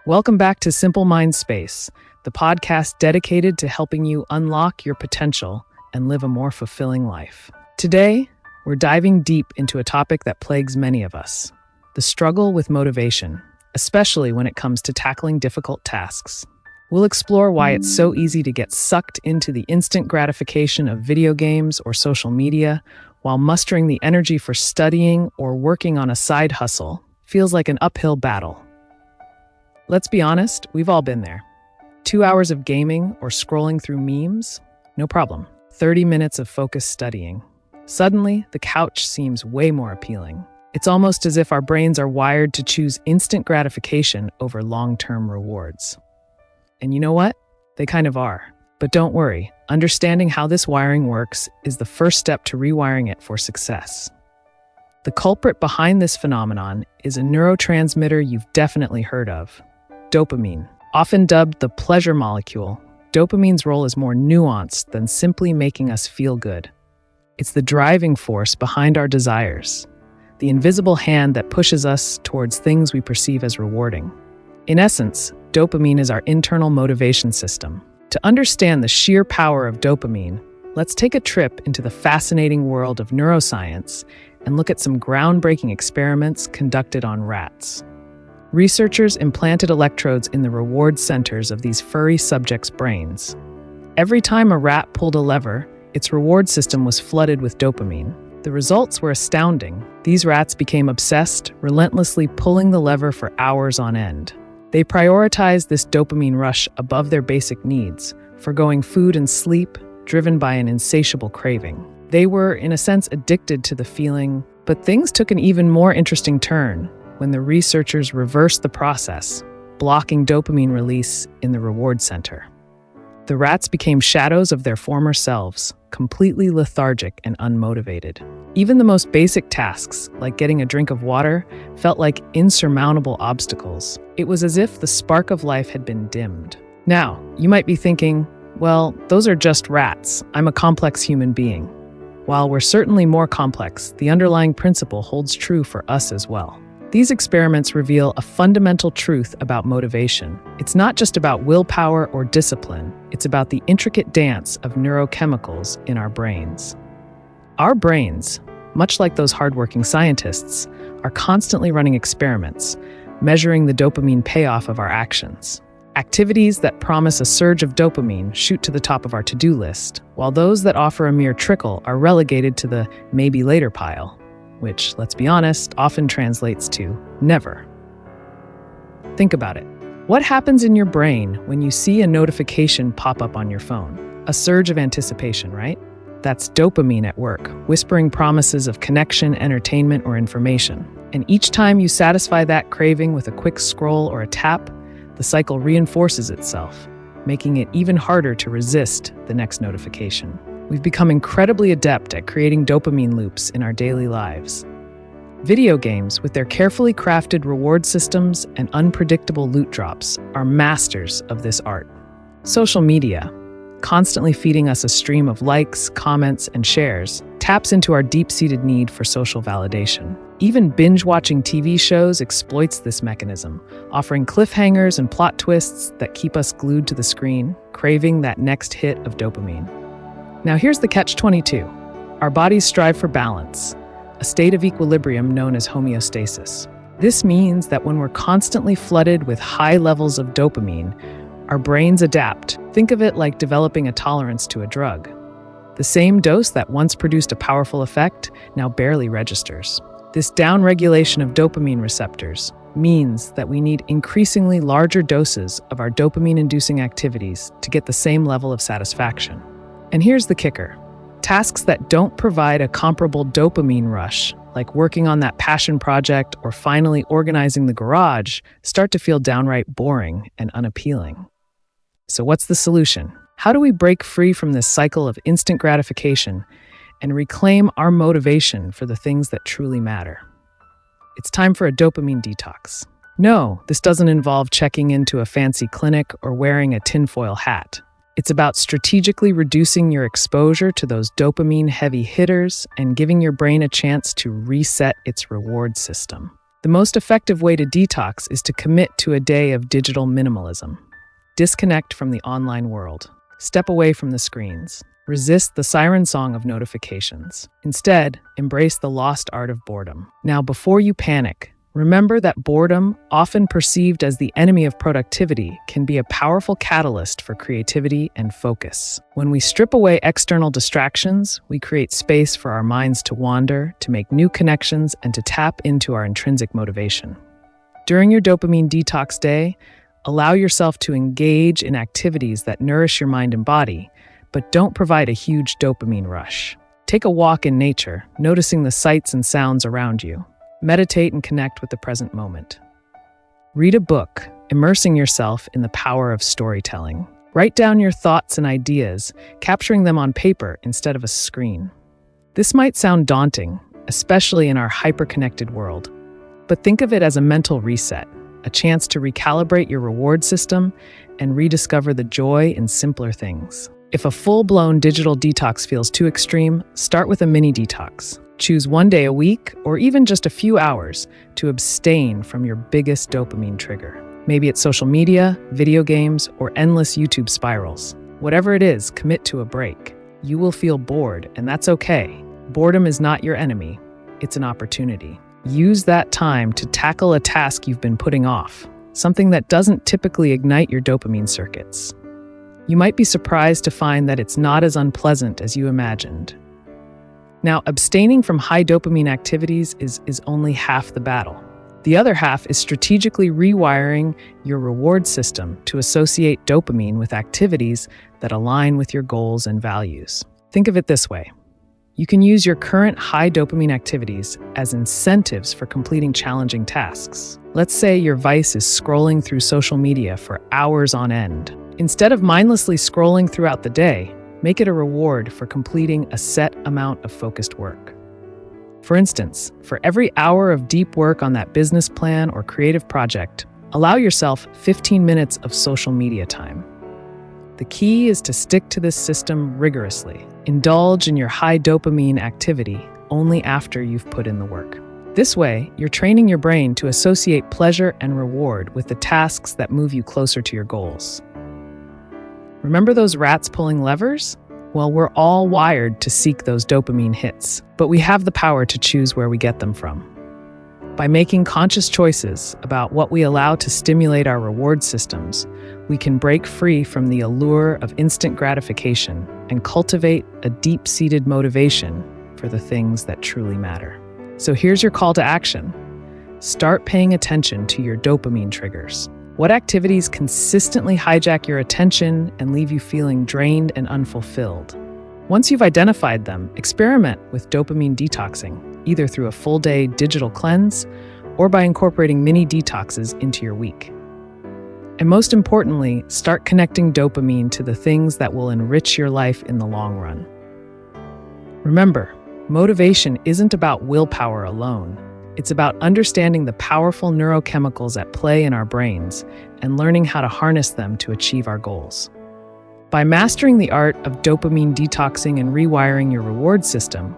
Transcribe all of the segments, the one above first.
Welcome back to Simple Mind Space, the podcast dedicated to helping you unlock your potential and live a more fulfilling life. Today, we're diving deep into a topic that plagues many of us: the struggle with motivation, especially when it comes to tackling difficult tasks. We'll explore why it's so easy to get sucked into the instant gratification of video games or social media, while mustering the energy for studying or working on a side hustle feels like an uphill battle. Let's be honest, we've all been there. 2 hours of gaming or scrolling through memes? No problem. 30 minutes of focused studying. Suddenly, the couch seems way more appealing. It's almost as if our brains are wired to choose instant gratification over long-term rewards. And you know what? They kind of are. But don't worry, understanding how this wiring works is the first step to rewiring it for success. The culprit behind this phenomenon is a neurotransmitter you've definitely heard of: dopamine. Often dubbed the pleasure molecule, dopamine's role is more nuanced than simply making us feel good. It's the driving force behind our desires, the invisible hand that pushes us towards things we perceive as rewarding. In essence, dopamine is our internal motivation system. To understand the sheer power of dopamine, let's take a trip into the fascinating world of neuroscience and look at some groundbreaking experiments conducted on rats. Researchers implanted electrodes in the reward centers of these furry subjects' brains. Every time a rat pulled a lever, its reward system was flooded with dopamine. The results were astounding. These rats became obsessed, relentlessly pulling the lever for hours on end. They prioritized this dopamine rush above their basic needs, forgoing food and sleep, driven by an insatiable craving. They were, in a sense, addicted to the feeling, but things took an even more interesting turn when the researchers reversed the process, blocking dopamine release in the reward center. The rats became shadows of their former selves, completely lethargic and unmotivated. Even the most basic tasks, like getting a drink of water, felt like insurmountable obstacles. It was as if the spark of life had been dimmed. Now, you might be thinking, well, those are just rats. I'm a complex human being. While we're certainly more complex, the underlying principle holds true for us as well. These experiments reveal a fundamental truth about motivation. It's not just about willpower or discipline, it's about the intricate dance of neurochemicals in our brains. Our brains, much like those hardworking scientists, are constantly running experiments, measuring the dopamine payoff of our actions. Activities that promise a surge of dopamine shoot to the top of our to-do list, while those that offer a mere trickle are relegated to the maybe later pile, which, let's be honest, often translates to never. Think about it. What happens in your brain when you see a notification pop up on your phone? A surge of anticipation, right? That's dopamine at work, whispering promises of connection, entertainment, or information. And each time you satisfy that craving with a quick scroll or a tap, the cycle reinforces itself, making it even harder to resist the next notification. We've become incredibly adept at creating dopamine loops in our daily lives. Video games, with their carefully crafted reward systems and unpredictable loot drops, are masters of this art. Social media, constantly feeding us a stream of likes, comments, and shares, taps into our deep-seated need for social validation. Even binge-watching TV shows exploits this mechanism, offering cliffhangers and plot twists that keep us glued to the screen, craving that next hit of dopamine. Now here's the catch-22. Our bodies strive for balance, a state of equilibrium known as homeostasis. This means that when we're constantly flooded with high levels of dopamine, our brains adapt. Think of it like developing a tolerance to a drug. The same dose that once produced a powerful effect now barely registers. This downregulation of dopamine receptors means that we need increasingly larger doses of our dopamine-inducing activities to get the same level of satisfaction. And here's the kicker. Tasks that don't provide a comparable dopamine rush, like working on that passion project or finally organizing the garage, start to feel downright boring and unappealing. So what's the solution? How do we break free from this cycle of instant gratification and reclaim our motivation for the things that truly matter? It's time for a dopamine detox. No, this doesn't involve checking into a fancy clinic or wearing a tinfoil hat. It's about strategically reducing your exposure to those dopamine-heavy hitters and giving your brain a chance to reset its reward system. The most effective way to detox is to commit to a day of digital minimalism. Disconnect from the online world. Step away from the screens. Resist the siren song of notifications. Instead, embrace the lost art of boredom. Now, before you panic, remember that boredom, often perceived as the enemy of productivity, can be a powerful catalyst for creativity and focus. When we strip away external distractions, we create space for our minds to wander, to make new connections, and to tap into our intrinsic motivation. During your dopamine detox day, allow yourself to engage in activities that nourish your mind and body, but don't provide a huge dopamine rush. Take a walk in nature, noticing the sights and sounds around you. Meditate and connect with the present moment. Read a book, immersing yourself in the power of storytelling. Write down your thoughts and ideas, capturing them on paper instead of a screen. This might sound daunting, especially in our hyper-connected world, but think of it as a mental reset, a chance to recalibrate your reward system and rediscover the joy in simpler things. If a full-blown digital detox feels too extreme, start with a mini detox. Choose one day a week, or even just a few hours, to abstain from your biggest dopamine trigger. Maybe it's social media, video games, or endless YouTube spirals. Whatever it is, commit to a break. You will feel bored, and that's okay. Boredom is not your enemy. It's an opportunity. Use that time to tackle a task you've been putting off, something that doesn't typically ignite your dopamine circuits. You might be surprised to find that it's not as unpleasant as you imagined. Now, abstaining from high dopamine activities is only half the battle. The other half is strategically rewiring your reward system to associate dopamine with activities that align with your goals and values. Think of it this way. You can use your current high dopamine activities as incentives for completing challenging tasks. Let's say your vice is scrolling through social media for hours on end. Instead of mindlessly scrolling throughout the day, make it a reward for completing a set amount of focused work. For instance, for every hour of deep work on that business plan or creative project, allow yourself 15 minutes of social media time. The key is to stick to this system rigorously. Indulge in your high dopamine activity only after you've put in the work. This way, you're training your brain to associate pleasure and reward with the tasks that move you closer to your goals. Remember those rats pulling levers? Well, we're all wired to seek those dopamine hits, but we have the power to choose where we get them from. By making conscious choices about what we allow to stimulate our reward systems, we can break free from the allure of instant gratification and cultivate a deep-seated motivation for the things that truly matter. So here's your call to action. Start paying attention to your dopamine triggers. What activities consistently hijack your attention and leave you feeling drained and unfulfilled? Once you've identified them, experiment with dopamine detoxing, either through a full-day digital cleanse or by incorporating mini detoxes into your week. And most importantly, start connecting dopamine to the things that will enrich your life in the long run. Remember, motivation isn't about willpower alone. It's about understanding the powerful neurochemicals at play in our brains and learning how to harness them to achieve our goals. By mastering the art of dopamine detoxing and rewiring your reward system,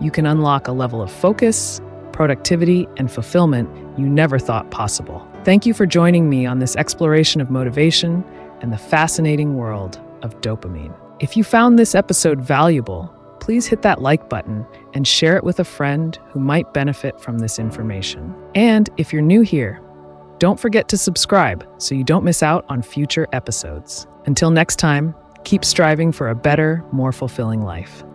you can unlock a level of focus, productivity, and fulfillment you never thought possible. Thank you for joining me on this exploration of motivation and the fascinating world of dopamine. If you found this episode valuable, please hit that like button and share it with a friend who might benefit from this information. And if you're new here, don't forget to subscribe so you don't miss out on future episodes. Until next time, keep striving for a better, more fulfilling life.